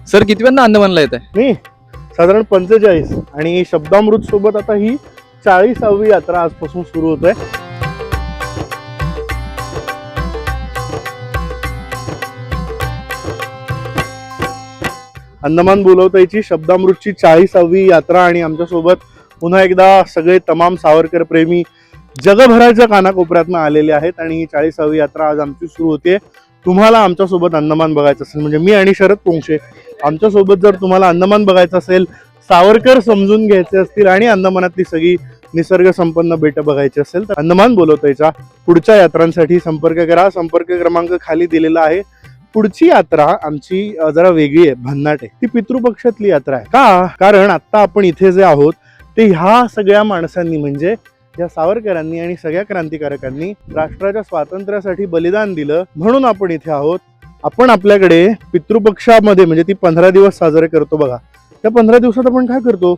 Sir कितव्यांदा अंदमानला येत आहे? मी साधारण 45 आणि शब्दामृत सोबत आता ही 40वी यात्रा आजपासून सुरू होत आहे. अंदमान बोलवताईची शब्दामृतची 40वी यात्रा आणि आमच्यासोबत पुन्हा एकदा सगळे तमाम सावरकर प्रेमी जगभराच्या कानाकोपऱ्यातनं आलेले आहेत आणि ही 40वी यात्रा आज आमची सुरू होते. तुम्हाला आमच्यासोबत अंदमान बघायचं असेल, म्हणजे मी आणि शरद पोंक्षे आमच्यासोबत जर तुम्हाला अंदमान बघायचं असेल, सावरकर समजून घ्यायचे असतील आणि अंदमानातली सगळी निसर्ग संपन्न बेटं बघायची असेल तर अंदमान बोलवताईच्या पुढच्या यात्रांसाठी संपर्क करा. संपर्क क्रमांक खाली दिलेला आहे. पुढची यात्रा आमची जरा वेगळी आहे, भन्नाट आहे. ती पितृपक्षातली यात्रा आहे. का? कारण आता आपण इथे जे आहोत ते ह्या सगळ्या माणसांनी, म्हणजे या सावरकरांनी आणि सगळ्या क्रांतिकारकांनी राष्ट्राच्या स्वातंत्र्यासाठी बलिदान दिलं म्हणून आपण इथे आहोत. आपण आपल्याकडे पितृपक्षामध्ये म्हणजे ती 15 दिवस साजरे करतो बघा. त्या 15 दिवसात आपण काय करतो?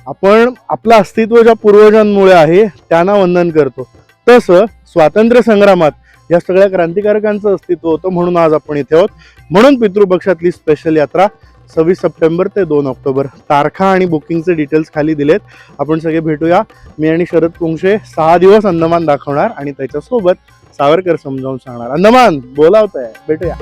आपण आपलं अस्तित्व ज्या पूर्वजांमुळे आहे त्यांना वंदन करतो. तसं स्वातंत्र्य संग्रामात या सगळ्या क्रांतिकारकांचं अस्तित्व होतं म्हणून आज आपण इथे आहोत. म्हणून पितृपक्षातली स्पेशल यात्रा 26 सप्टेंबर ते 2 ऑक्टोबर. तारखा आणि बुकिंगचे डिटेल्स खाली दिलेत. आपण सगळे भेटूया. मी आणि शरद पोंक्षे 6 दिवस अंदमान दाखवणार आणि त्याच्यासोबत सावरकर समजावून सांगणार. अंदमान बोलावतंय, भेटूया.